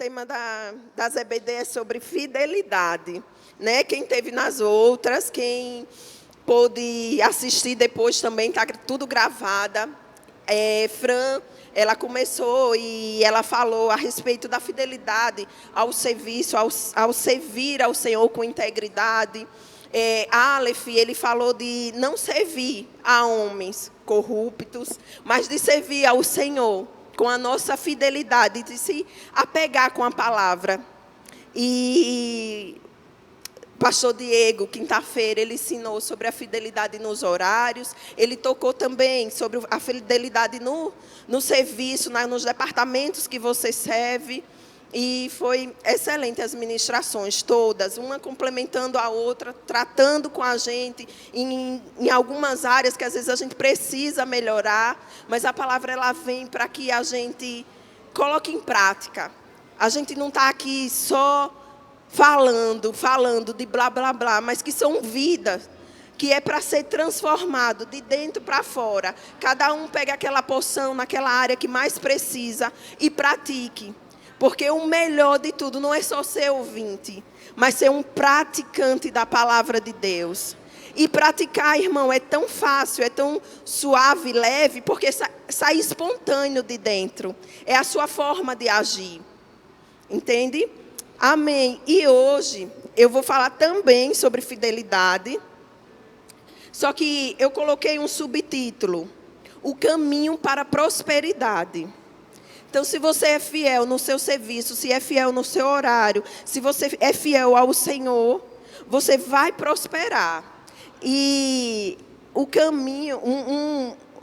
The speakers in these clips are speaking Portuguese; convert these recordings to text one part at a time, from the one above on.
tema das EBD é sobre fidelidade, né? Quem teve nas outras, quem pôde assistir depois também, está tudo gravada. Fran, ela começou e ela falou a respeito da fidelidade ao serviço, ao servir ao Senhor com integridade. Aleph, ele falou de não servir a homens corruptos, mas de servir ao Senhor com a nossa fidelidade, de se apegar com a palavra. E pastor Diego, quinta-feira, ele ensinou sobre a fidelidade nos horários. Ele tocou também sobre a fidelidade no serviço, nos departamentos que você serve. E foi excelente as ministrações, todas, uma complementando a outra, tratando com a gente em algumas áreas que às vezes a gente precisa melhorar, mas a palavra ela vem para que a gente coloque em prática. A gente não está aqui só falando de blá, blá, blá, mas que são vidas, que é para ser transformado de dentro para fora. Cada um pega aquela porção naquela área que mais precisa e pratique. Porque o melhor de tudo não é só ser ouvinte, mas ser um praticante da palavra de Deus. E praticar, irmão, é tão fácil, é tão suave, leve, porque sai espontâneo de dentro. É a sua forma de agir. Entende? Amém. E hoje eu vou falar também sobre fidelidade. Só que eu coloquei um subtítulo: O caminho para a prosperidade. Então, se você é fiel no seu serviço, se é fiel no seu horário, se você é fiel ao Senhor, você vai prosperar. E o caminho,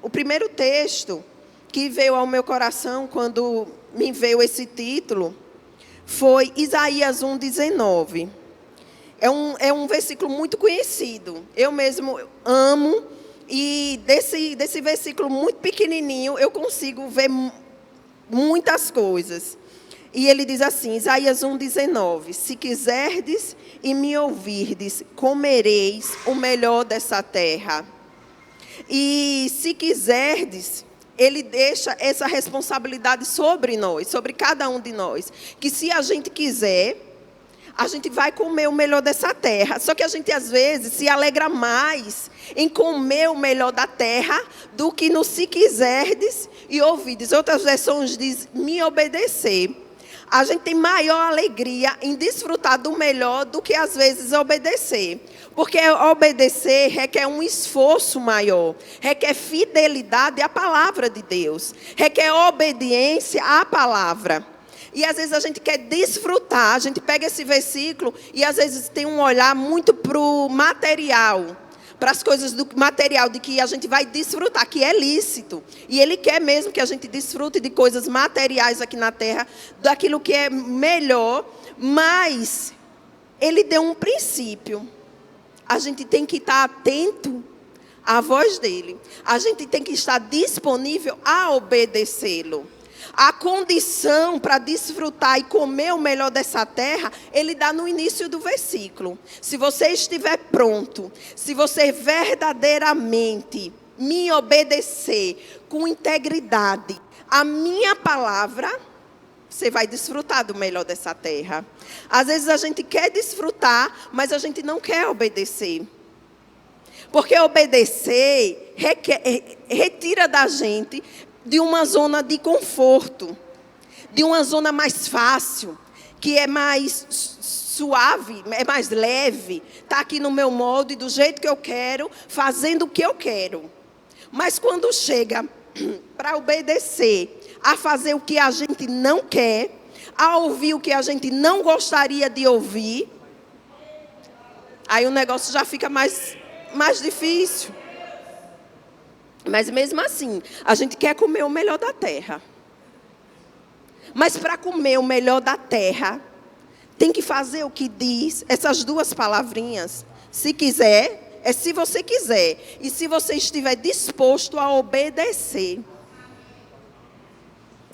o primeiro texto que veio ao meu coração quando me veio esse título foi Isaías 1:19. É um versículo muito conhecido. Eu mesmo amo, e desse versículo muito pequenininho eu consigo ver muitas coisas. E ele diz assim, Isaías 1:19: Se quiserdes e me ouvirdes, comereis o melhor dessa terra. E se quiserdes, ele deixa essa responsabilidade sobre nós, sobre cada um de nós. Que se a gente quiser, a gente vai comer o melhor dessa terra. Só que a gente, às vezes, se alegra mais em comer o melhor da terra do que no se quiserdes e ouvides. Outras versões dizem, me obedecer. A gente tem maior alegria em desfrutar do melhor do que, às vezes, obedecer. Porque obedecer requer um esforço maior, requer fidelidade à palavra de Deus, requer obediência à palavra. E às vezes a gente quer desfrutar, a gente pega esse versículo e às vezes tem um olhar muito para o material, para as coisas do material, de que a gente vai desfrutar, que é lícito. E Ele quer mesmo que a gente desfrute de coisas materiais aqui na terra, daquilo que é melhor, mas Ele deu um princípio. A gente tem que estar atento à voz dEle. A gente tem que estar disponível a obedecê-lo. A condição para desfrutar e comer o melhor dessa terra, ele dá no início do versículo. Se você estiver pronto, se você verdadeiramente me obedecer com integridade a minha palavra, você vai desfrutar do melhor dessa terra. Às vezes a gente quer desfrutar, mas a gente não quer obedecer. Porque obedecer retira da gente de uma zona de conforto, de uma zona mais fácil, que é mais suave, é mais leve, está aqui no meu molde, do jeito que eu quero, fazendo o que eu quero. Mas quando chega para obedecer, a fazer o que a gente não quer, a ouvir o que a gente não gostaria de ouvir, aí o negócio já fica mais difícil. Mas mesmo assim, a gente quer comer o melhor da terra. Mas para comer o melhor da terra, tem que fazer o que diz essas duas palavrinhas. Se quiser, é se você quiser. E se você estiver disposto a obedecer.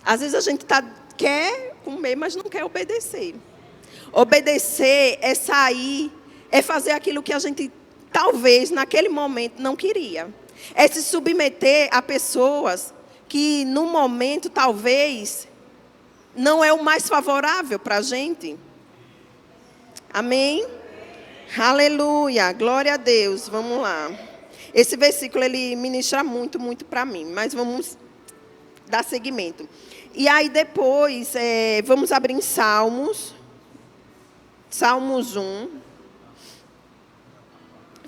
Às vezes a gente quer comer, mas não quer obedecer. Obedecer é sair, é fazer aquilo que a gente talvez naquele momento não queria. É se submeter a pessoas que no momento talvez não é o mais favorável para a gente. Amém? Aleluia, glória a Deus. Vamos lá. Esse versículo, ele ministra muito, muito para mim. Mas vamos dar seguimento. E aí depois, vamos abrir em Salmos. Salmos 1.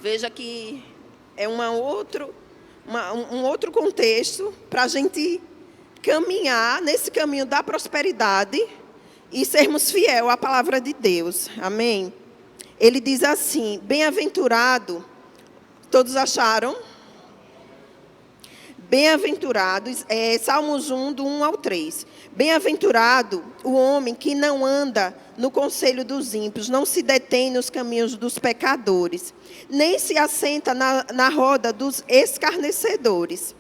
Veja que é um outro contexto para a gente caminhar nesse caminho da prosperidade e sermos fiel à palavra de Deus. Amém? Ele diz assim, bem-aventurado, todos acharam? Bem-aventurados, Salmos 1, do 1 ao 3. Bem-aventurado o homem que não anda no conselho dos ímpios, não se detém nos caminhos dos pecadores, nem se assenta na roda dos escarnecedores.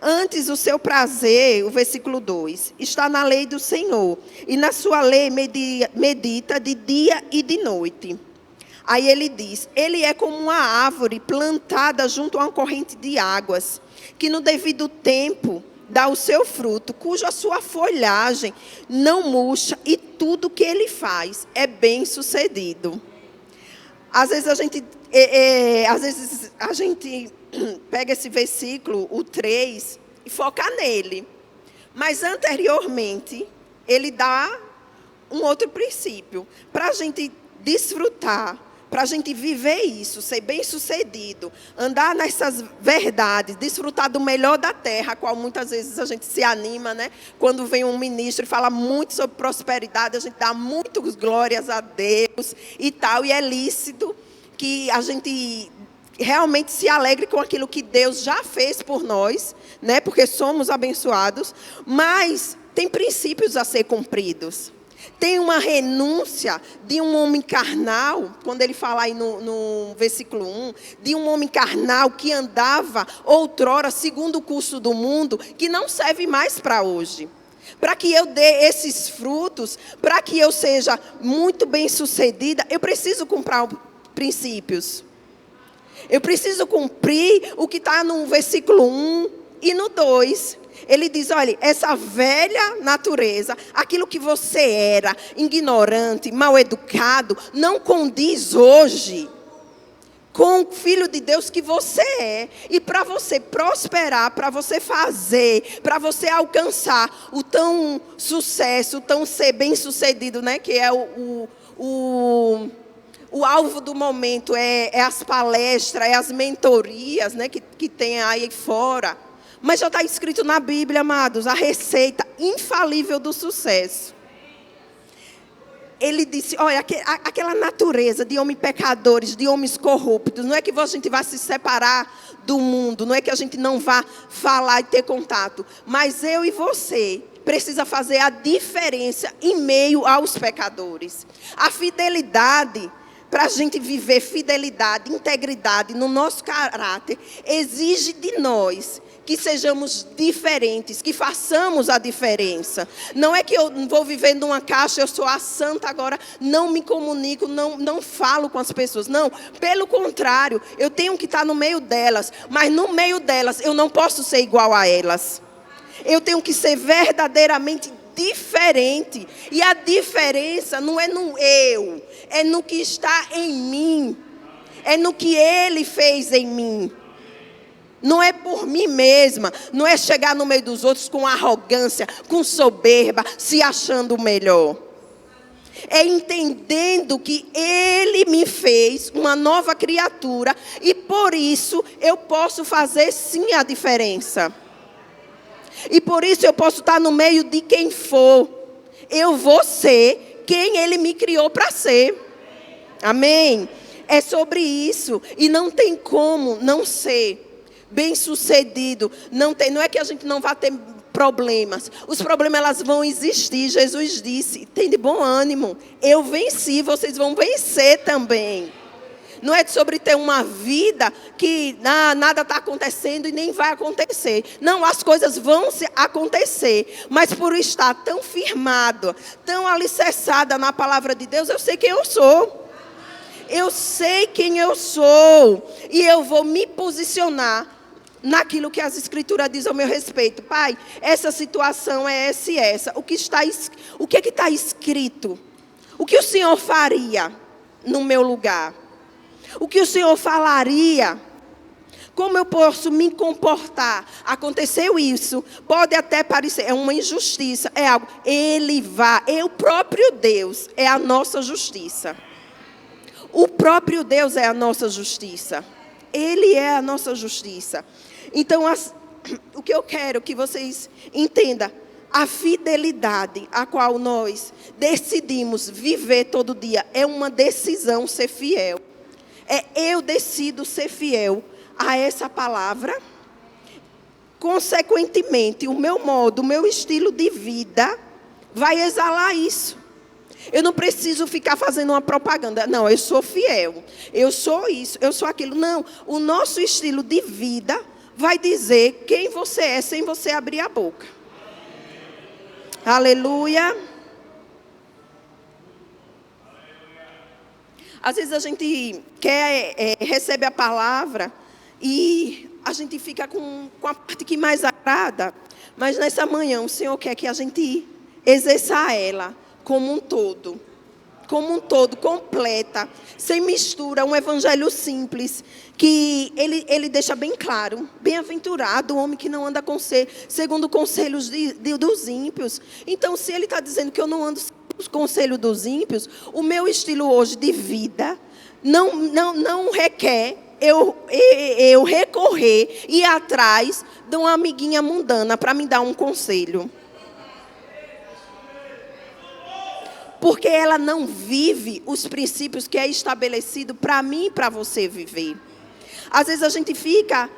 Antes o seu prazer, o versículo 2, está na lei do Senhor, e na sua lei medita de dia e de noite. Aí ele diz, ele é como uma árvore plantada junto a uma corrente de águas, que no devido tempo dá o seu fruto, cuja sua folhagem não murcha, e tudo que ele faz é bem sucedido. Às vezes a gente pega esse versículo, o 3, e foca nele. Mas anteriormente, ele dá um outro princípio. Para a gente desfrutar, para a gente viver isso, ser bem-sucedido, andar nessas verdades, desfrutar do melhor da terra, a qual muitas vezes a gente se anima, né? Quando vem um ministro e fala muito sobre prosperidade, a gente dá muitas glórias a Deus e tal, e é lícito que a gente realmente se alegre com aquilo que Deus já fez por nós, né? Porque somos abençoados, mas tem princípios a ser cumpridos. Tem uma renúncia de um homem carnal, quando ele fala aí no versículo 1, de um homem carnal que andava outrora segundo o curso do mundo, que não serve mais para hoje. Para que eu dê esses frutos, para que eu seja muito bem sucedida, eu preciso cumprir princípios. Eu preciso cumprir o que está no versículo 1 e no 2. Ele diz, olha, essa velha natureza, aquilo que você era, ignorante, mal educado, não condiz hoje com o Filho de Deus que você é. E para você prosperar, para você fazer, para você alcançar o tão sucesso, o tão ser bem-sucedido, né? Que é o alvo do momento, é as palestras, é as mentorias, né? Que tem aí fora. Mas já está escrito na Bíblia, amados, a receita infalível do sucesso. Ele disse, olha, aquela natureza de homens pecadores, de homens corruptos, não é que a gente vai se separar do mundo, não é que a gente não vá falar e ter contato, mas eu e você precisa fazer a diferença em meio aos pecadores. A fidelidade, para a gente viver fidelidade, integridade no nosso caráter, exige de nós que sejamos diferentes, que façamos a diferença. Não é que eu vou vivendo numa caixa, eu sou a santa agora, não me comunico, não falo com as pessoas. Não, pelo contrário, eu tenho que estar no meio delas, mas no meio delas eu não posso ser igual a elas. Eu tenho que ser verdadeiramente diferente. E a diferença não é no eu, é no que está em mim. É no que Ele fez em mim. Não é por mim mesma, não é chegar no meio dos outros com arrogância, com soberba, se achando melhor. É entendendo que Ele me fez uma nova criatura e por isso eu posso fazer sim a diferença. E por isso eu posso estar no meio de quem for. Eu vou ser quem Ele me criou para ser. Amém? É sobre isso. E não tem como não ser bem-sucedido. Não é que a gente não vá ter problemas. Os problemas elas vão existir. Jesus disse, tem de bom ânimo. Eu venci, vocês vão vencer também. Não é sobre ter uma vida que nada está acontecendo e nem vai acontecer. Não, as coisas vão acontecer. Mas por estar tão firmado, tão alicerçada na palavra de Deus, eu sei quem eu sou. Eu sei quem eu sou. E eu vou me posicionar naquilo que as Escrituras dizem ao meu respeito. Pai, essa situação é essa e essa. O que é que está escrito? O que o Senhor faria no meu lugar? O que o Senhor falaria? Como eu posso me comportar? Aconteceu isso. Pode até parecer, é uma injustiça, é algo. O próprio Deus é a nossa justiça. O próprio Deus é a nossa justiça. Ele é a nossa justiça. Então, o que eu quero que vocês entendam, a fidelidade a qual nós decidimos viver todo dia, é uma decisão ser fiel. Eu decido ser fiel a essa palavra. Consequentemente, o meu modo, o meu estilo de vida vai exalar isso. Eu não preciso ficar fazendo uma propaganda. Não, eu sou fiel. Eu sou isso, eu sou aquilo. Não, o nosso estilo de vida vai dizer quem você é sem você abrir a boca. Aleluia. Às vezes a gente recebe a palavra e a gente fica com a parte que mais agrada. Mas nessa manhã o Senhor quer que a gente exerça ela como um todo, completa, sem mistura, um evangelho simples, que ele deixa bem claro: bem-aventurado o homem que não anda segundo conselhos dos ímpios. Então, se ele está dizendo que eu não ando segundo os conselhos dos ímpios, o meu estilo hoje de vida não requer eu recorrer e ir atrás de uma amiguinha mundana para me dar um conselho. Porque ela não vive os princípios que é estabelecido para mim e para você viver. Às vezes a gente fica,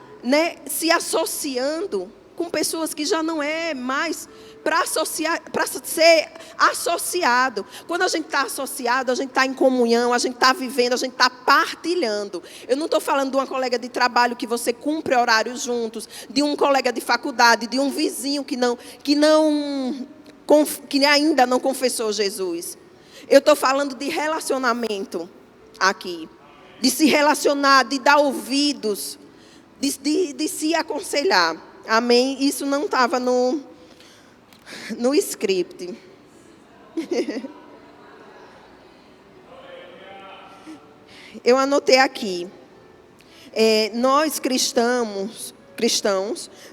se associando com pessoas que já não é mais para ser associado. Quando a gente está associado, a gente está em comunhão, a gente está vivendo, a gente está partilhando. Eu não estou falando de uma colega de trabalho que você cumpre horários juntos, de um colega de faculdade, de um vizinho que ainda não confessou Jesus. Eu estou falando de relacionamento aqui. De se relacionar, de dar ouvidos, de se aconselhar. Amém? Isso não estava no script. Eu anotei aqui. Nós cristãos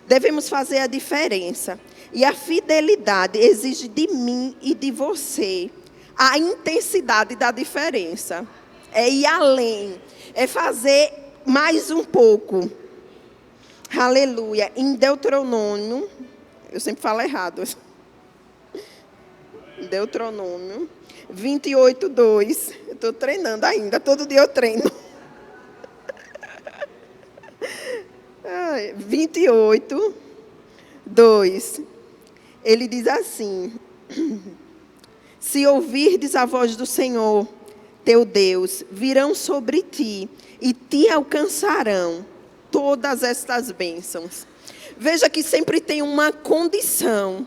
devemos fazer a diferença. E a fidelidade exige de mim e de você a intensidade da diferença. É ir além. É fazer mais um pouco. Aleluia. Em Deuteronômio, eu sempre falo errado. Deuteronômio 28:2. Eu estou treinando ainda, todo dia eu treino. 28:2. Ele diz assim: se ouvirdes a voz do Senhor, teu Deus, virão sobre ti e te alcançarão todas estas bênçãos. Veja que sempre tem uma condição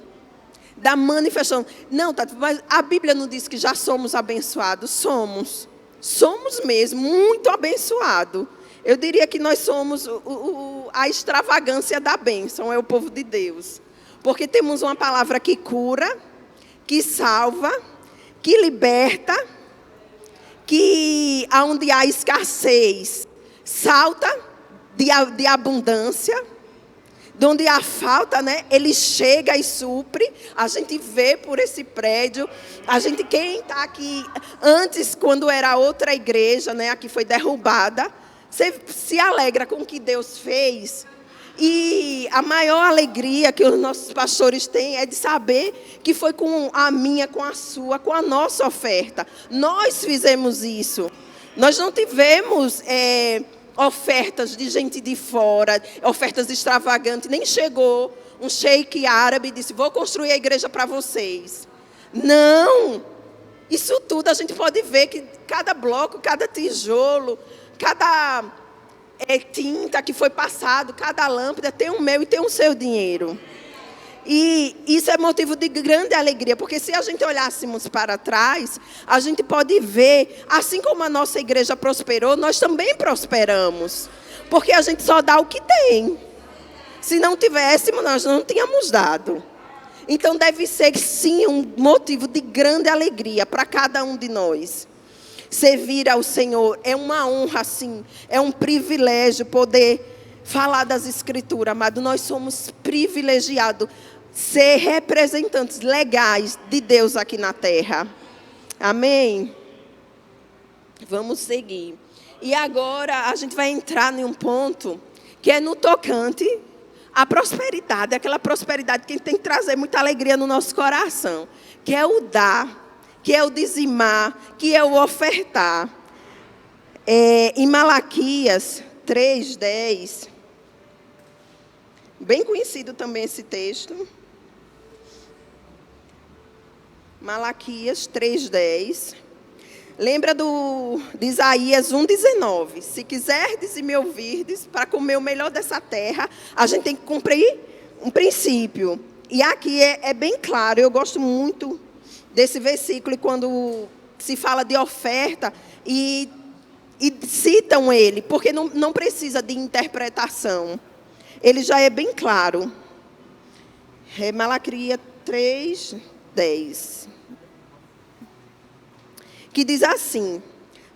da manifestação. Não, Tati, mas a Bíblia não diz que já somos abençoados. Somos mesmo, muito abençoados. Eu diria que nós somos a extravagância da bênção, é o povo de Deus. Porque temos uma palavra que cura, que salva, que liberta, que onde há escassez, salta de abundância. De onde há falta, ele chega e supre. A gente vê por esse prédio. Quem está aqui antes, quando era outra igreja, aqui foi derrubada, você se alegra com o que Deus fez. E a maior alegria que os nossos pastores têm é de saber que foi com a minha, com a sua, com a nossa oferta. Nós fizemos isso. Nós não tivemos ofertas de gente de fora, ofertas extravagantes. Nem chegou um sheik árabe e disse: vou construir a igreja para vocês. Não! Isso tudo a gente pode ver que cada bloco, cada tijolo, cada tinta que foi passado, cada lâmpada tem o meu e tem o seu dinheiro. E isso é motivo de grande alegria, porque se a gente olhássemos para trás, a gente pode ver, assim como a nossa igreja prosperou, nós também prosperamos. Porque a gente só dá o que tem. Se não tivéssemos, nós não tínhamos dado. Então, deve ser, sim, um motivo de grande alegria para cada um de nós. Servir ao Senhor é uma honra, sim. É um privilégio poder falar das Escrituras, amado. Nós somos privilegiados ser representantes legais de Deus aqui na terra. Amém? Vamos seguir. E agora a gente vai entrar em um ponto que é no tocante à prosperidade, aquela prosperidade que tem que trazer muita alegria no nosso coração, que é o dar, que é o dizimar, que é o ofertar. Em Malaquias 3:10, bem conhecido também esse texto. Malaquias 3:10. Lembra de Isaías 1:19. Se quiserdes e me ouvirdes, para comer o melhor dessa terra, a gente tem que cumprir um princípio. E aqui é bem claro, eu gosto muito desse versículo, e quando se fala de oferta, e citam ele, porque não precisa de interpretação. Ele já é bem claro. É Malaquias 3:10. Que diz assim: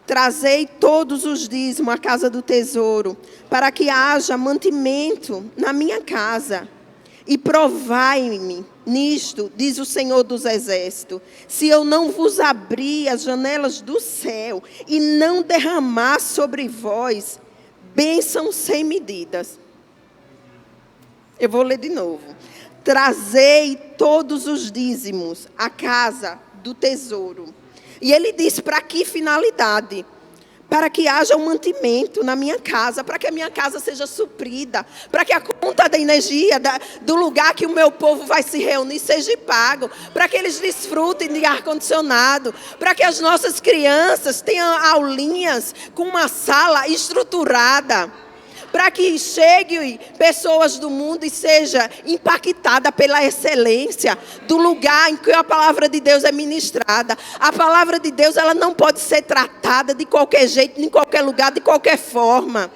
trazei todos os dízimos à casa do tesouro, para que haja mantimento na minha casa. E provai-me nisto, diz o Senhor dos Exércitos, se eu não vos abrir as janelas do céu e não derramar sobre vós bênçãos sem medidas. Eu vou ler de novo. Trazei todos os dízimos à casa do tesouro. E ele diz para que finalidade? Para que haja um mantimento na minha casa, para que a minha casa seja suprida, para que a conta da energia do lugar que o meu povo vai se reunir seja pago, para que eles desfrutem de ar-condicionado, para que as nossas crianças tenham aulinhas com uma sala estruturada, para que cheguem pessoas do mundo e seja impactada pela excelência do lugar em que a palavra de Deus é ministrada. A palavra de Deus, ela não pode ser tratada de qualquer jeito, em qualquer lugar, de qualquer forma.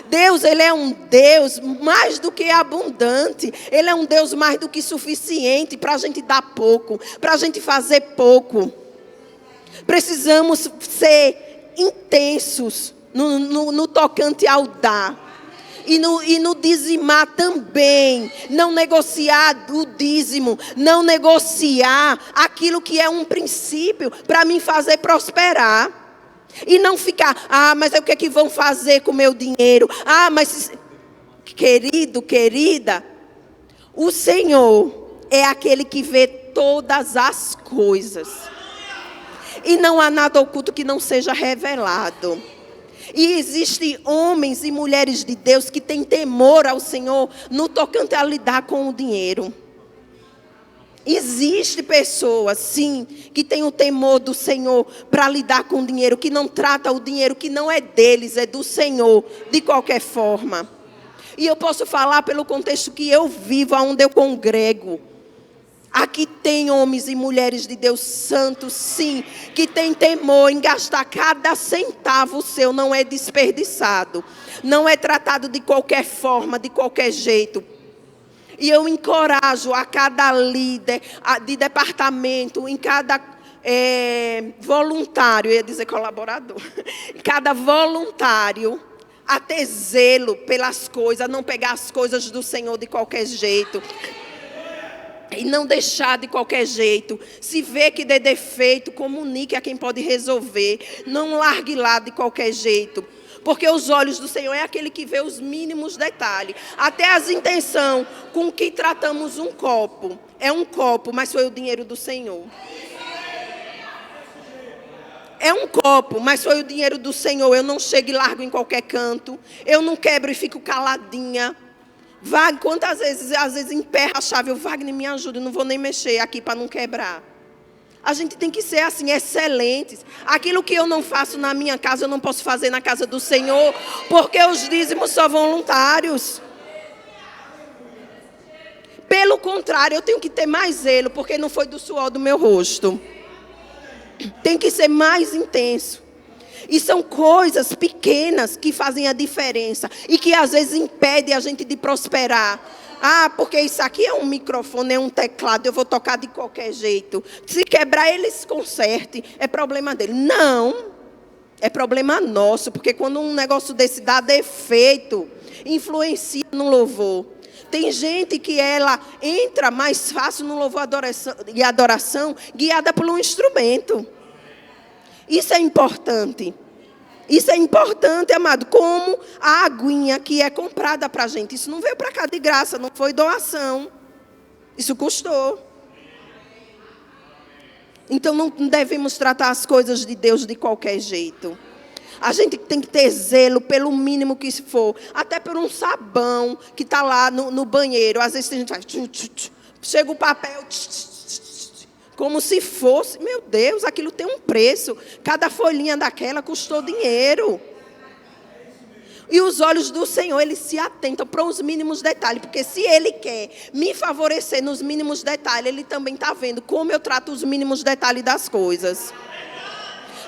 Deus, ele é um Deus mais do que abundante. Ele é um Deus mais do que suficiente para a gente dar pouco, para a gente fazer pouco. Precisamos ser intensos no tocante ao dar. E no dizimar também, não negociar o dízimo, não negociar aquilo que é um princípio para me fazer prosperar. E não ficar, mas o que é que vão fazer com o meu dinheiro? Mas, querido, querida, o Senhor é aquele que vê todas as coisas. E não há nada oculto que não seja revelado. E existem homens e mulheres de Deus que têm temor ao Senhor no tocante a lidar com o dinheiro. Existem pessoas, sim, que têm o temor do Senhor para lidar com o dinheiro, que não trata o dinheiro que não é deles, é do Senhor, de qualquer forma. E eu posso falar pelo contexto que eu vivo, onde eu congrego. Aqui tem homens e mulheres de Deus santos, sim, que têm temor em gastar cada centavo seu, não é desperdiçado, não é tratado de qualquer forma, de qualquer jeito. E eu encorajo a cada líder de departamento, em cada voluntário, eu ia dizer colaborador, cada voluntário, a ter zelo pelas coisas, a não pegar as coisas do Senhor de qualquer jeito. E não deixar de qualquer jeito. Se vê que dê defeito, comunique a quem pode resolver. Não largue lá de qualquer jeito. Porque os olhos do Senhor é aquele que vê os mínimos detalhes. Até as intenções com que tratamos um copo. É um copo, mas foi o dinheiro do Senhor. É um copo, mas foi o dinheiro do Senhor. Eu não chego e largo em qualquer canto. Eu não quebro e fico caladinha. Wagner, quantas vezes, às vezes emperra a chave, Wagner, me ajuda, eu não vou nem mexer aqui para não quebrar. A gente tem que ser assim, excelentes. Aquilo que eu não faço na minha casa, eu não posso fazer na casa do Senhor, porque os dízimos são voluntários. Pelo contrário, eu tenho que ter mais zelo, porque não foi do suor do meu rosto. Tem que ser mais intenso. E são coisas pequenas que fazem a diferença e que às vezes impedem a gente de prosperar. Ah, porque isso aqui é um microfone, é um teclado, eu vou tocar de qualquer jeito. Se quebrar, eles consertem, é problema dele. Não, é problema nosso, porque quando um negócio desse dá defeito, influencia no louvor. Tem gente que ela entra mais fácil no louvor e adoração, guiada por um instrumento. Isso é importante. Isso é importante, amado, como a aguinha que é comprada para a gente. Isso não veio para cá de graça, não foi doação. Isso custou. Então não devemos tratar as coisas de Deus de qualquer jeito. A gente tem que ter zelo pelo mínimo que for. Até por um sabão que está lá no banheiro. Às vezes a gente faz... Chega o papel... Como se fosse... Meu Deus, aquilo tem um preço. Cada folhinha daquela custou dinheiro. E os olhos do Senhor, eles se atentam para os mínimos detalhes. Porque se Ele quer me favorecer nos mínimos detalhes, Ele também está vendo como eu trato os mínimos detalhes das coisas.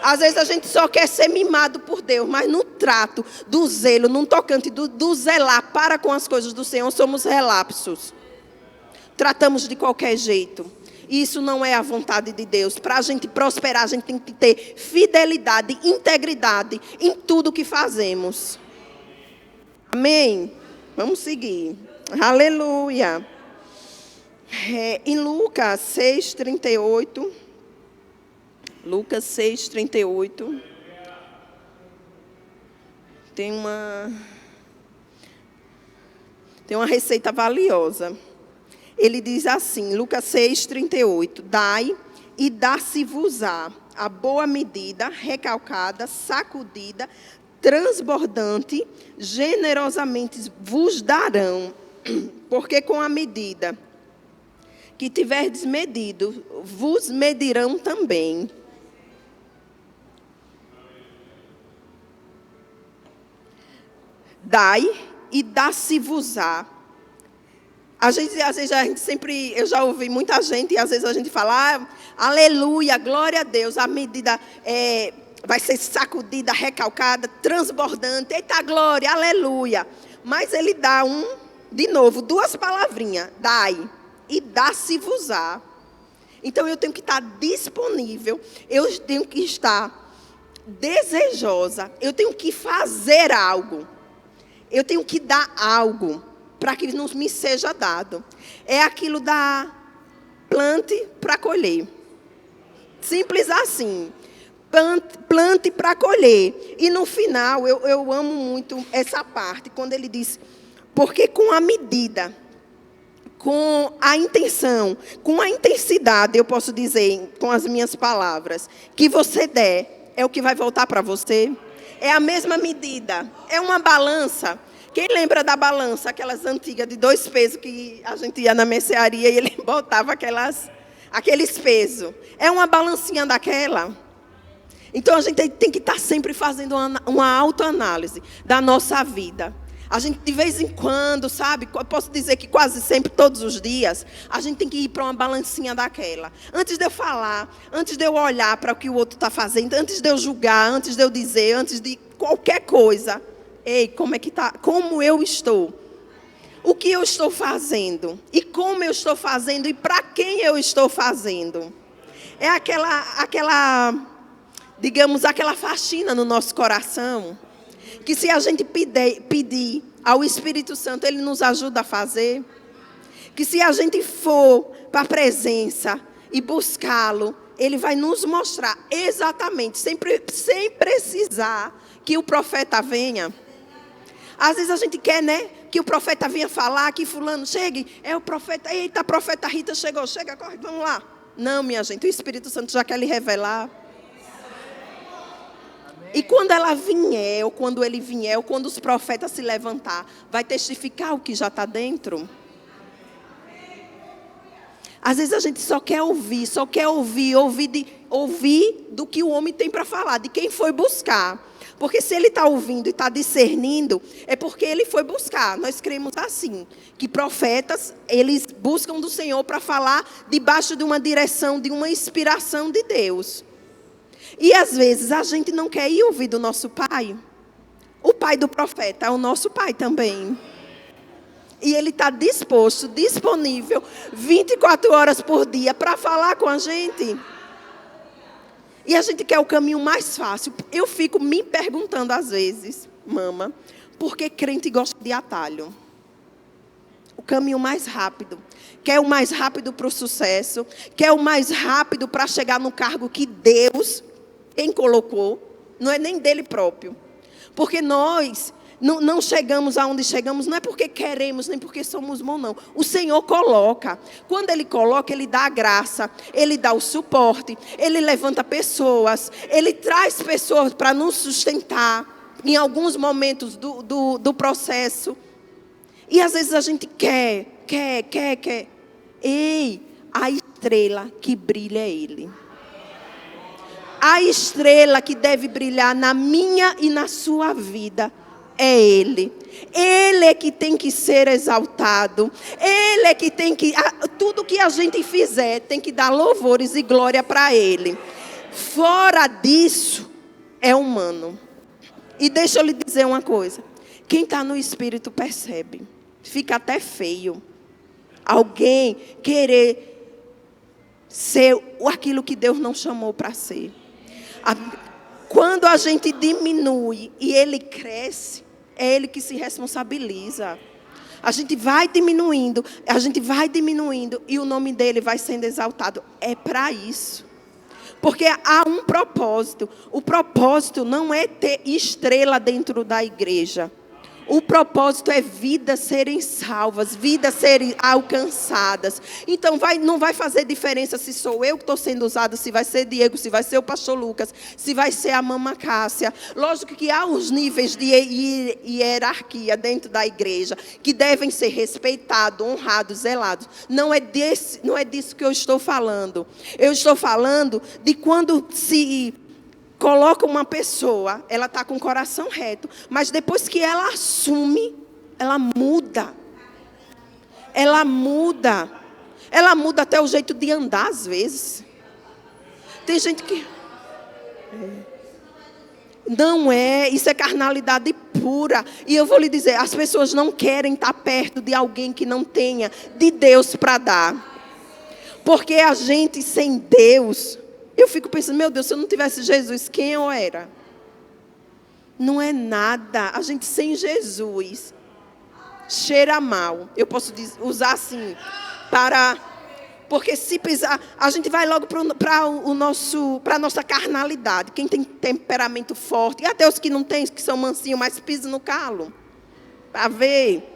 Às vezes a gente só quer ser mimado por Deus, mas no trato do zelo, no tocante do zelar para com as coisas do Senhor, somos relapsos. Tratamos de qualquer jeito. E isso não é a vontade de Deus. Para a gente prosperar, a gente tem que ter fidelidade, integridade em tudo que fazemos. Amém? Vamos seguir. Aleluia. Em Lucas 6:38... Lucas 6:38. Tem uma receita valiosa. Ele diz assim, Lucas 6:38. Dai e dá-se-vos-á a boa medida, recalcada, sacudida, transbordante, generosamente vos darão. Porque com a medida que tiverdes medido, vos medirão também. Dai e dá-se-vos-á. Às vezes a gente sempre, eu já ouvi muita gente, e às vezes a gente fala, aleluia, glória a Deus, a medida vai ser sacudida, recalcada, transbordante, eita glória, aleluia. Mas ele dá de novo, duas palavrinhas, dai e dá-se-vos-á. Então eu tenho que estar disponível, eu tenho que estar desejosa, eu tenho que fazer algo. Eu tenho que dar algo para que não me seja dado. É aquilo da plante para colher. Simples assim. Plante para colher. E no final, eu amo muito essa parte, quando ele diz, porque com a medida, com a intenção, com a intensidade, eu posso dizer, com as minhas palavras, que você der, é o que vai voltar para você. É a mesma medida. É uma balança. Quem lembra da balança, aquelas antigas de 2 pesos que a gente ia na mercearia e ele botava aqueles pesos? É uma balancinha daquela. Então a gente tem que estar sempre fazendo uma autoanálise da nossa vida. A gente de vez em quando, sabe, eu posso dizer que quase sempre, todos os dias, a gente tem que ir para uma balancinha daquela. Antes de eu falar, antes de eu olhar para o que o outro está fazendo, antes de eu julgar, antes de eu dizer, antes de qualquer coisa. Ei, como é que tá? Como eu estou? O que eu estou fazendo? E como eu estou fazendo? E para quem eu estou fazendo? É aquela, digamos, aquela faxina no nosso coração. Que se a gente pedir ao Espírito Santo, Ele nos ajuda a fazer. Que se a gente for para a presença e buscá-lo, Ele vai nos mostrar exatamente, sem precisar que o profeta venha. Às vezes a gente quer, né, que o profeta venha falar, que fulano chegue, é o profeta, eita, a profeta Rita chegou, chega, corre, vamos lá. Não, minha gente, o Espírito Santo já quer lhe revelar. E quando ela vier, ou quando ele vier, ou quando os profetas se levantar, vai testificar o que já está dentro. Às vezes a gente só quer ouvir do que o homem tem para falar, de quem foi buscar. Porque se ele está ouvindo e está discernindo, é porque ele foi buscar. Nós cremos assim, que profetas, eles buscam do Senhor para falar debaixo de uma direção, de uma inspiração de Deus. E às vezes a gente não quer ir ouvir do nosso pai. O pai do profeta é o nosso pai também. E ele está disposto, disponível, 24 horas por dia para falar com a gente. E a gente quer o caminho mais fácil. Eu fico me perguntando às vezes, mama, por que crente gosta de atalho? O caminho mais rápido. Quer o mais rápido para o sucesso. Quer o mais rápido para chegar no cargo que Deus, quem colocou, não é nem dele próprio. Porque nós não chegamos aonde chegamos, não é porque queremos, nem porque somos bons, não. O Senhor coloca. Quando Ele coloca, Ele dá a graça, Ele dá o suporte, Ele levanta pessoas, Ele traz pessoas para nos sustentar em alguns momentos do processo. E às vezes a gente quer. Ei, a estrela que brilha é Ele. A estrela que deve brilhar na minha e na sua vida é Ele. Ele é que tem que ser exaltado. Ele é que tem que... Tudo que a gente fizer tem que dar louvores e glória para Ele. Fora disso, é humano. E deixa eu lhe dizer uma coisa. Quem está no Espírito percebe. Fica até feio. Alguém querer ser aquilo que Deus não chamou para ser. Quando a gente diminui e Ele cresce, é Ele que se responsabiliza. A gente vai diminuindo e o nome dEle vai sendo exaltado. É para isso. Porque há um propósito. O propósito não é ter estrela dentro da igreja. O propósito é vidas serem salvas, vidas serem alcançadas. Então não vai fazer diferença se sou eu que estou sendo usada, se vai ser Diego, se vai ser o pastor Lucas, se vai ser a mama Cássia. Lógico que há os níveis de hierarquia dentro da igreja que devem ser respeitados, honrados, zelados. Não é disso que eu estou falando. Eu estou falando de quando se... coloca uma pessoa, ela está com o coração reto, mas depois que ela assume, ela muda. Ela muda. Ela muda até o jeito de andar, às vezes. Tem gente que... Não é, isso é carnalidade pura. E eu vou lhe dizer, as pessoas não querem estar perto de alguém que não tenha de Deus para dar. Porque a gente sem Deus... Eu fico pensando, meu Deus, se eu não tivesse Jesus, quem eu era? Não é nada. A gente sem Jesus cheira mal. Eu posso usar assim, porque se pisar, a gente vai logo para a nossa carnalidade. Quem tem temperamento forte, e até os que não têm, que são mansinhos, mas pisam no calo. Para ver.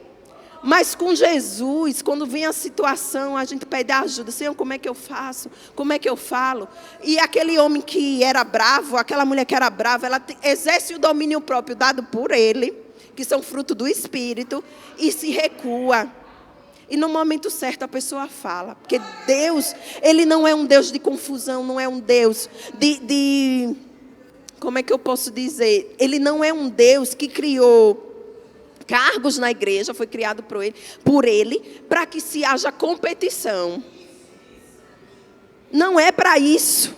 Mas com Jesus, quando vem a situação, a gente pede ajuda. Senhor, como é que eu faço? Como é que eu falo? E aquele homem que era bravo, aquela mulher que era brava, ela exerce o domínio próprio dado por Ele, que são fruto do Espírito, e se recua. E no momento certo a pessoa fala. Porque Deus, Ele não é um Deus de confusão, não é um Deus de como é que eu posso dizer? Ele não é um Deus que criou cargos na igreja, foi criado por ele, para que se haja competição. Não é para isso.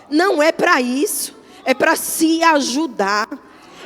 Não é para isso. É para se ajudar.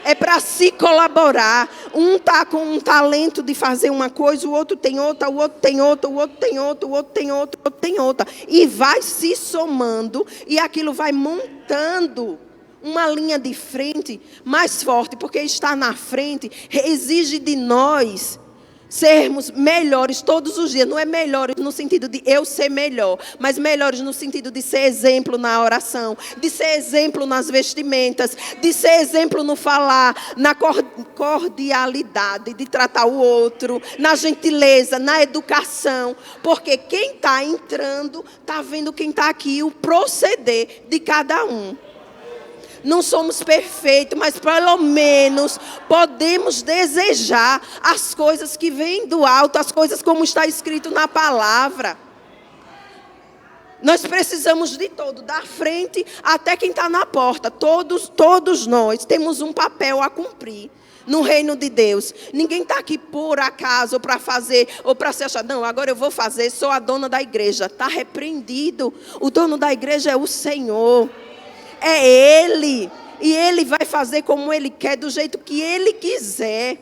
É para se colaborar. Um está com um talento de fazer uma coisa, o outro tem outra, o outro tem outra, o outro tem outra, o outro tem outra, o outro tem outra. E vai se somando e aquilo vai montando uma linha de frente mais forte, porque estar na frente exige de nós sermos melhores todos os dias. Não é melhores no sentido de eu ser melhor, mas melhores no sentido de ser exemplo na oração, de ser exemplo nas vestimentas, de ser exemplo no falar, na cordialidade, de tratar o outro, na gentileza, na educação. Porque quem está entrando está vendo quem está aqui, o proceder de cada um. Não somos perfeitos, mas pelo menos podemos desejar as coisas que vêm do alto, as coisas como está escrito na palavra. Nós precisamos de todo, da frente até quem está na porta. Todos nós temos um papel a cumprir no reino de Deus. Ninguém está aqui por acaso, ou para fazer, ou para se achar, não, agora eu vou fazer, sou a dona da igreja. Está repreendido. O dono da igreja é o Senhor. É Ele. E Ele vai fazer como Ele quer, do jeito que Ele quiser.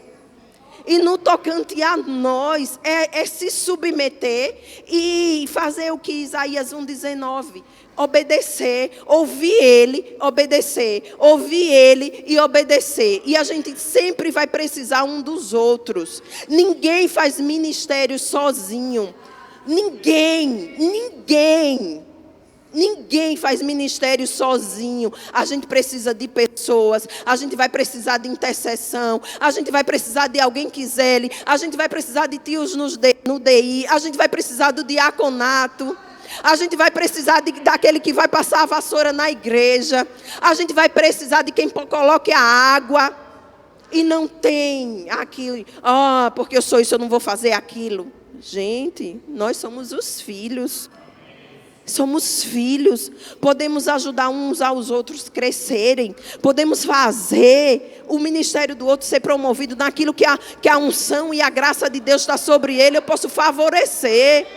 E no tocante a nós, é se submeter e fazer o que Isaías 1,19. Obedecer, ouvir Ele, obedecer. Ouvir Ele e obedecer. E a gente sempre vai precisar um dos outros. Ninguém faz ministério sozinho. Ninguém faz ministério sozinho. A gente precisa de pessoas. A gente vai precisar de intercessão. A gente vai precisar de alguém que zele. A gente vai precisar de tios no DI. A gente vai precisar do diaconato. A gente vai precisar daquele que vai passar a vassoura na igreja. A gente vai precisar de quem coloque a água. E não tem aquilo. Porque eu sou isso, eu não vou fazer aquilo. Gente, nós somos os filhos. Somos filhos, podemos ajudar uns aos outros crescerem, podemos fazer o ministério do outro ser promovido naquilo que a unção e a graça de Deus está sobre ele, eu posso favorecer.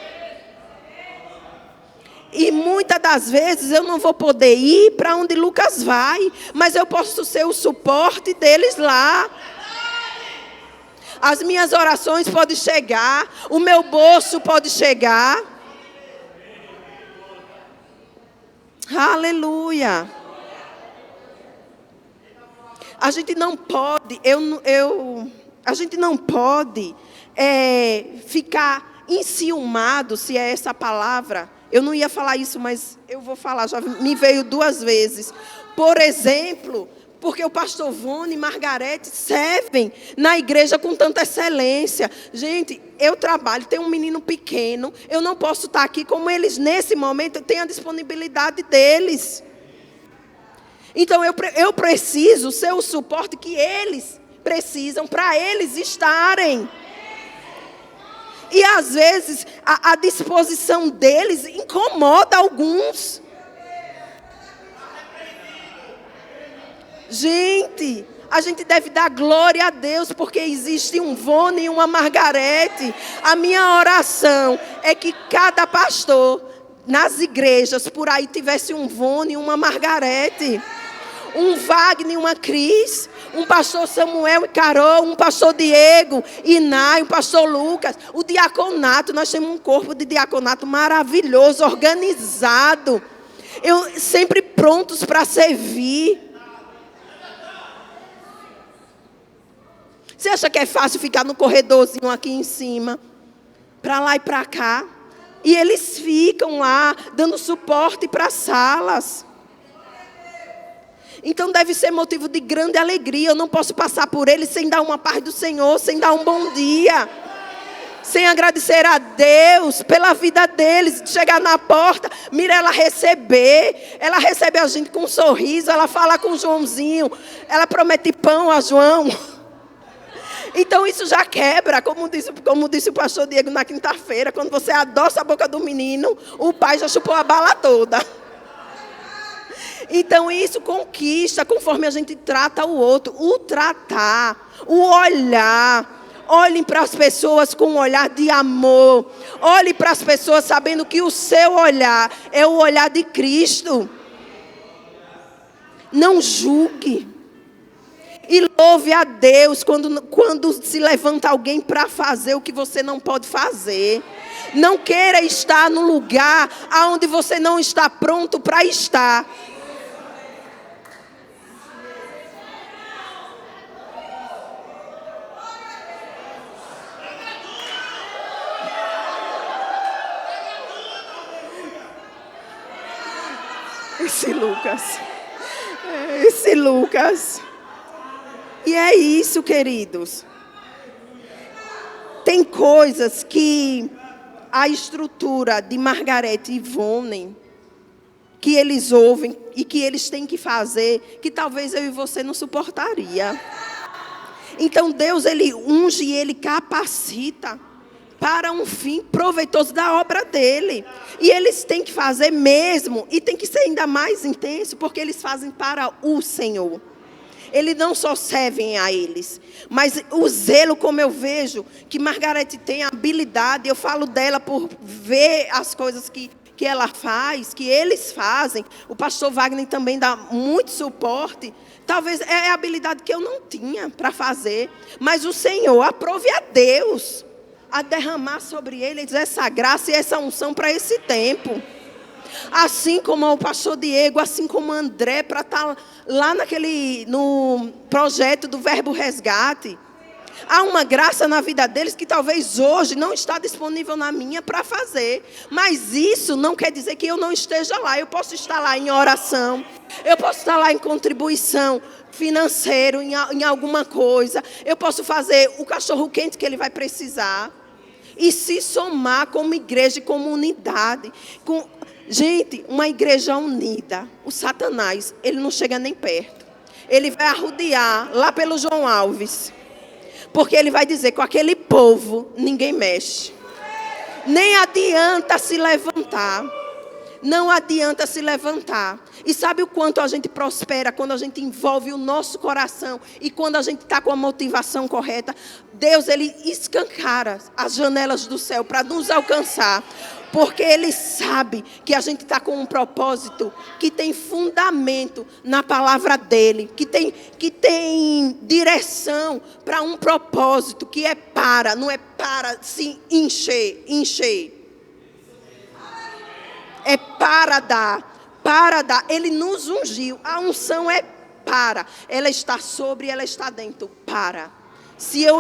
E muitas das vezes eu não vou poder ir para onde Lucas vai, mas eu posso ser o suporte deles lá. As minhas orações podem chegar, o meu bolso pode chegar. Aleluia. A gente não pode, a gente não pode ficar enciumado, se é essa a palavra. Eu não ia falar isso, mas eu vou falar, já me veio 2 vezes. Por exemplo, porque o pastor Vone e Margarete servem na igreja com tanta excelência. Gente, eu trabalho, tenho um menino pequeno, eu não posso estar aqui como eles, nesse momento, têm a disponibilidade deles. Então, eu preciso ser o suporte que eles precisam para eles estarem. E, às vezes, a disposição deles incomoda alguns. Gente, a gente deve dar glória a Deus, porque existe um Vone e uma Margarete. A minha oração é que cada pastor nas igrejas por aí tivesse um Vone e uma Margarete. Um Wagner e uma Cris. Um pastor Samuel e Carol. Um pastor Diego e Nai. Um pastor Lucas. O diaconato, nós temos um corpo de diaconato maravilhoso, organizado. Sempre prontos para servir. Você acha que é fácil ficar no corredorzinho aqui em cima? Para lá e para cá. E eles ficam lá, dando suporte para as salas. Então deve ser motivo de grande alegria. Eu não posso passar por eles sem dar uma paz do Senhor, sem dar um bom dia. Sem agradecer a Deus pela vida deles. Chegar na porta, Mirela receber. Ela recebe a gente com um sorriso. Ela fala com o Joãozinho. Ela promete pão a João. Então isso já quebra, como disse o pastor Diego na quinta-feira, quando você adoça a boca do menino, o pai já chupou a bala toda. Então isso conquista conforme a gente trata o outro, o tratar, o olhar. Olhem para as pessoas com um olhar de amor. Olhe para as pessoas sabendo que o seu olhar é o olhar de Cristo. Não julgue. E louve a Deus quando se levanta alguém para fazer o que você não pode fazer. Não queira estar no lugar onde você não está pronto para estar. Esse Lucas. E é isso, queridos. Tem coisas que a estrutura de Margarete e Ivone, que eles ouvem e que eles têm que fazer, que talvez eu e você não suportaria. Então Deus, Ele unge e Ele capacita para um fim proveitoso da obra dele. E eles têm que fazer mesmo, e tem que ser ainda mais intenso, porque eles fazem para o Senhor. Eles não só servem a eles, mas o zelo, como eu vejo, que Margarete tem a habilidade, eu falo dela por ver as coisas que que ela faz, que eles fazem, o pastor Wagner também dá muito suporte. Talvez é a habilidade que eu não tinha para fazer, mas o Senhor aprove a Deus a derramar sobre eles essa graça e essa unção para esse tempo. Assim como o pastor Diego, assim como o André, para estar lá no projeto do Verbo Resgate. Há uma graça na vida deles que talvez hoje não está disponível na minha para fazer. Mas isso não quer dizer que eu não esteja lá. Eu posso estar lá em oração. Eu posso estar lá em contribuição financeira, em alguma coisa. Eu posso fazer o cachorro quente que ele vai precisar. E se somar como igreja e comunidade. Gente, uma igreja unida. O Satanás, ele não chega nem perto. Ele vai arrodear lá pelo João Alves. Porque ele vai dizer, com aquele povo, ninguém mexe. Nem adianta se levantar. Não adianta se levantar. E sabe o quanto a gente prospera quando a gente envolve o nosso coração e quando a gente está com a motivação correta? Deus, ele escancara as janelas do céu para nos alcançar. Porque Ele sabe que a gente está com um propósito que tem fundamento na palavra dEle. Que tem direção para um propósito que não é para se encher. É para dar. Ele nos ungiu. A unção é para. Ela está sobre, ela está dentro. Para. Se eu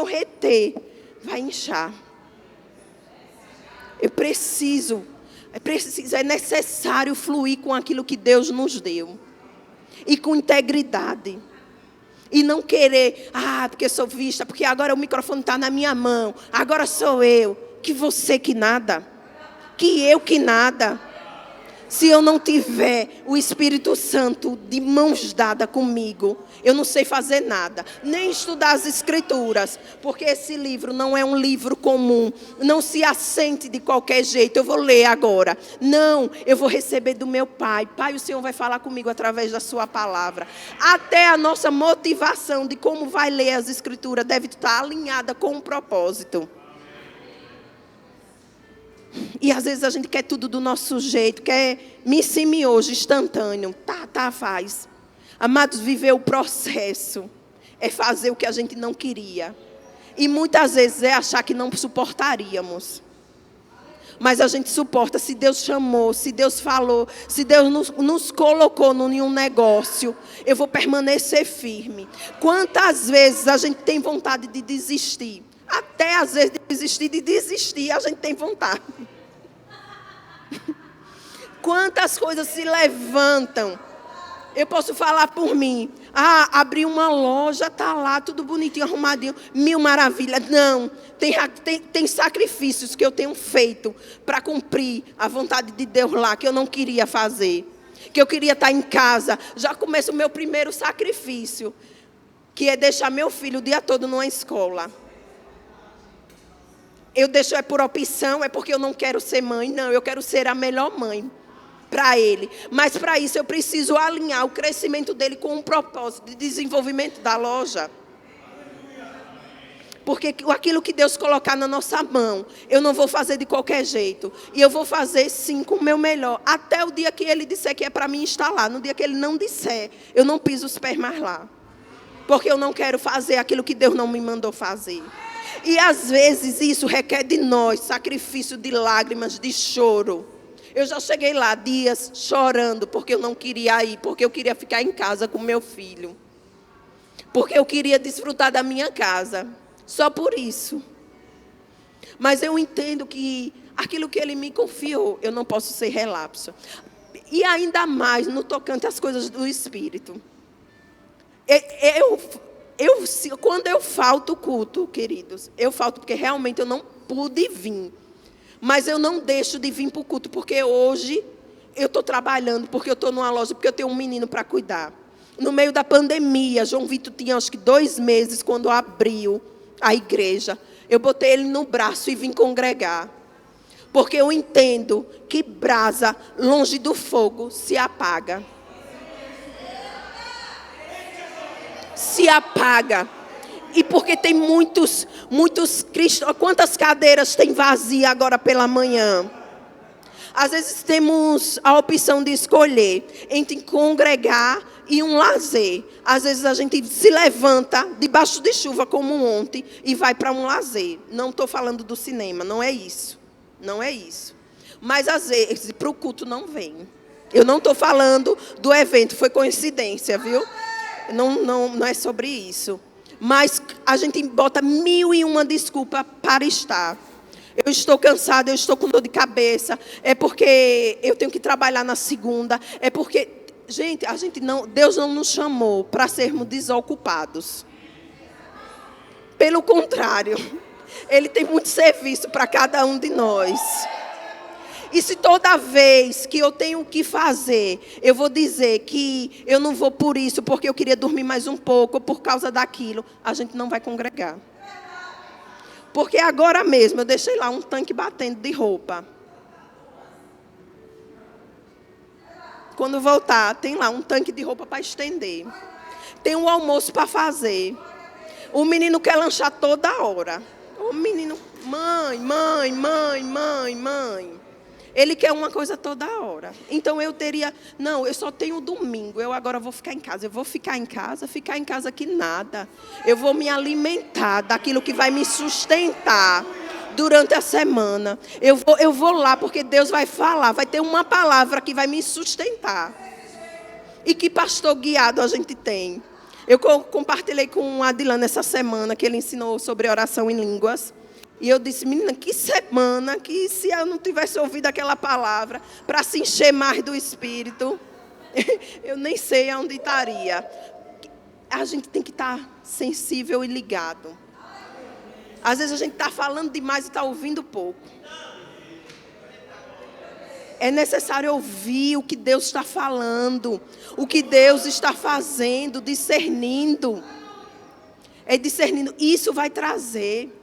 reter, vai inchar. É necessário fluir com aquilo que Deus nos deu. E com integridade. E não querer, porque sou vista, porque agora o microfone está na minha mão. Agora sou eu. Que você que nada. Que eu que nada. Se eu não tiver o Espírito Santo de mãos dadas comigo, eu não sei fazer nada. Nem estudar as Escrituras. Porque esse livro não é um livro comum. Não se assente de qualquer jeito. Eu vou ler agora. Não, eu vou receber do meu Pai. Pai, o Senhor vai falar comigo através da sua palavra. Até a nossa motivação de como vai ler as Escrituras deve estar alinhada com um propósito. E às vezes a gente quer tudo do nosso jeito, quer missime hoje, instantâneo. Faz. Amados, viver o processo é fazer o que a gente não queria. E muitas vezes é achar que não suportaríamos. Mas a gente suporta se Deus chamou, se Deus falou, se Deus nos colocou em um negócio. Eu vou permanecer firme. Quantas vezes a gente tem vontade de desistir? Até às vezes de desistir, a gente tem vontade. Quantas coisas se levantam. Eu posso falar por mim. Abri uma loja, está lá, tudo bonitinho, arrumadinho, mil maravilhas. Não, tem sacrifícios que eu tenho feito para cumprir a vontade de Deus lá, que eu não queria fazer. Que eu queria estar em casa. Já começa o meu primeiro sacrifício, que é deixar meu filho o dia todo numa escola. Eu deixo por opção, é porque eu não quero ser mãe. Não, eu quero ser a melhor mãe para ele. Mas para isso eu preciso alinhar o crescimento dele com um propósito de desenvolvimento da loja. Porque aquilo que Deus colocar na nossa mão, eu não vou fazer de qualquer jeito. E eu vou fazer sim com o meu melhor. Até o dia que Ele disser que é para mim instalar. No dia que Ele não disser, eu não piso os pés mais lá. Porque eu não quero fazer aquilo que Deus não me mandou fazer. E às vezes isso requer de nós sacrifício de lágrimas, de choro. Eu já cheguei lá dias chorando porque eu não queria ir, porque eu queria ficar em casa com meu filho. Porque eu queria desfrutar da minha casa. Só por isso. Mas eu entendo que aquilo que Ele me confiou, eu não posso ser relapso. E ainda mais no tocante às coisas do Espírito. Quando eu falto o culto, queridos, eu falto porque realmente eu não pude vir. Mas eu não deixo de vir para o culto, porque hoje eu estou trabalhando, porque eu estou numa loja, porque eu tenho um menino para cuidar. No meio da pandemia, João Vitor tinha acho que 2 meses quando abriu a igreja. Eu botei ele no braço e vim congregar. Porque eu entendo que brasa longe do fogo se apaga. Se apaga. E porque tem muitos cristãos. Quantas cadeiras tem vazia agora pela manhã? Às vezes temos a opção de escolher entre congregar e um lazer. Às vezes a gente se levanta debaixo de chuva, como ontem, e vai para um lazer. Não estou falando do cinema, não é isso. Não é isso. Mas às vezes para o culto não vem. Eu não estou falando do evento, foi coincidência, viu? Não é sobre isso. Mas a gente bota 1001 desculpas para estar. Eu estou cansada, eu estou com dor de cabeça. É porque eu tenho que trabalhar na segunda. É porque, gente, Deus não nos chamou para sermos desocupados. Pelo contrário, Ele tem muito serviço para cada um de nós. E se toda vez que eu tenho que fazer, eu vou dizer que eu não vou por isso, porque eu queria dormir mais um pouco, ou por causa daquilo, a gente não vai congregar. Porque agora mesmo eu deixei lá um tanque batendo de roupa. Quando voltar, tem lá um tanque de roupa para estender. Tem um almoço para fazer. O menino quer lanchar toda hora. O menino, mãe. Ele quer uma coisa toda hora. Então eu só tenho domingo. Eu agora vou ficar em casa. Eu vou ficar em casa que nada. Eu vou me alimentar daquilo que vai me sustentar durante a semana. Eu vou lá porque Deus vai falar. Vai ter uma palavra que vai me sustentar. E que pastor guiado a gente tem. Eu compartilhei com a Adilana essa semana que ele ensinou sobre oração em línguas. E eu disse, menina, que semana que se eu não tivesse ouvido aquela palavra para se encher mais do Espírito, eu nem sei aonde estaria. A gente tem que estar sensível e ligado. Às vezes a gente está falando demais e está ouvindo pouco. É necessário ouvir o que Deus está falando, o que Deus está fazendo, discernindo. É discernindo. Isso vai trazer.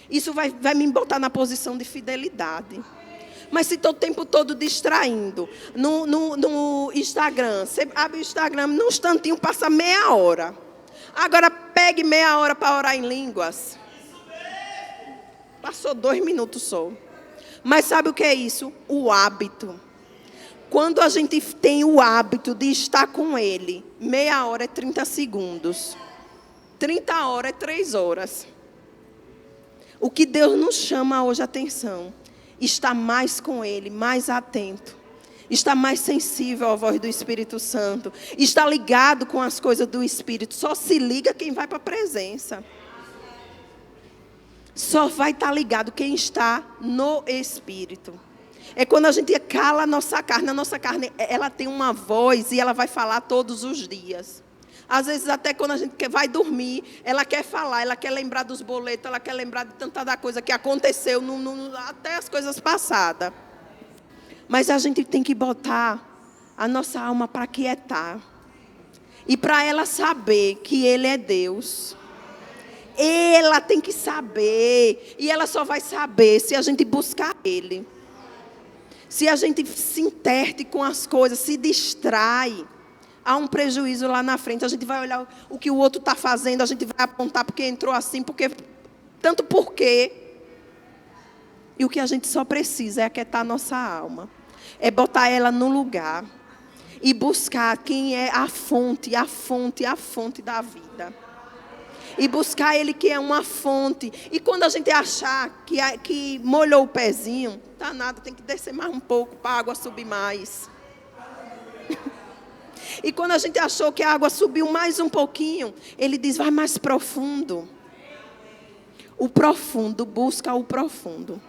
Isso vai me botar na posição de fidelidade. Mas se estou o tempo todo distraindo, no Instagram, você abre o Instagram, num instantinho passa meia hora. Agora pegue meia hora para orar em línguas. Passou 2 minutos só. Mas sabe o que é isso? O hábito. Quando a gente tem o hábito de estar com Ele, meia hora é 30 segundos. 30 horas é 3 horas. O que Deus nos chama hoje a atenção, está mais com Ele, mais atento, está mais sensível à voz do Espírito Santo, está ligado com as coisas do Espírito. Só se liga quem vai para a presença. Só vai estar ligado quem está no Espírito. É quando a gente cala a nossa carne, ela tem uma voz e ela vai falar todos os dias. Às vezes até quando a gente vai dormir, ela quer falar, ela quer lembrar dos boletos, ela quer lembrar de tanta da coisa que aconteceu, até as coisas passadas. Mas a gente tem que botar a nossa alma para quietar. E para ela saber que Ele é Deus. Ela tem que saber. E ela só vai saber se a gente buscar Ele. Se a gente se interte com as coisas, se distrai. Há um prejuízo lá na frente. A gente vai olhar o que o outro está fazendo. A gente vai apontar porque entrou assim, tanto porque. E o que a gente só precisa é aquietar a nossa alma. É botar ela no lugar. E buscar quem é a fonte da vida. E buscar Ele que é uma fonte. E quando a gente achar que molhou o pezinho, tá nada, tem que descer mais um pouco para a água subir mais. E quando a gente achou que a água subiu mais um pouquinho, Ele diz, vai mais profundo. O profundo busca o profundo.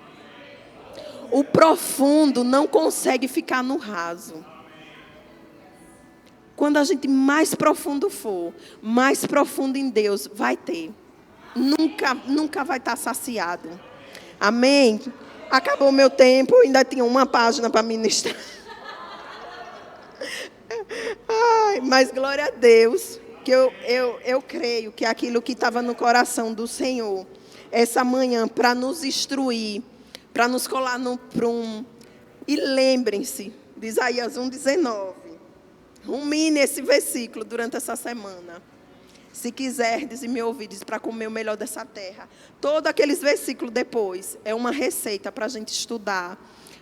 O profundo não consegue ficar no raso. Quando a gente mais profundo for, mais profundo em Deus vai ter. Nunca vai estar saciado. Amém? Acabou o meu tempo, ainda tinha uma página para ministrar. Ai, mas glória a Deus, que eu creio que aquilo que estava no coração do Senhor, essa manhã, para nos instruir, para nos colar no prumo. E lembrem-se de Isaías 1,19. Rumine esse versículo durante essa semana. Se quiserdes e me ouvides para comer o melhor dessa terra. Todos aqueles versículos depois é uma receita para a gente estudar,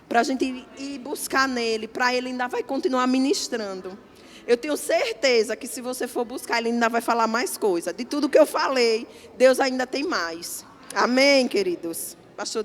para a gente ir buscar nele, para ele ainda vai continuar ministrando. Eu tenho certeza que se você for buscar, ele ainda vai falar mais coisa. De tudo que eu falei, Deus ainda tem mais. Amém, queridos? Pastor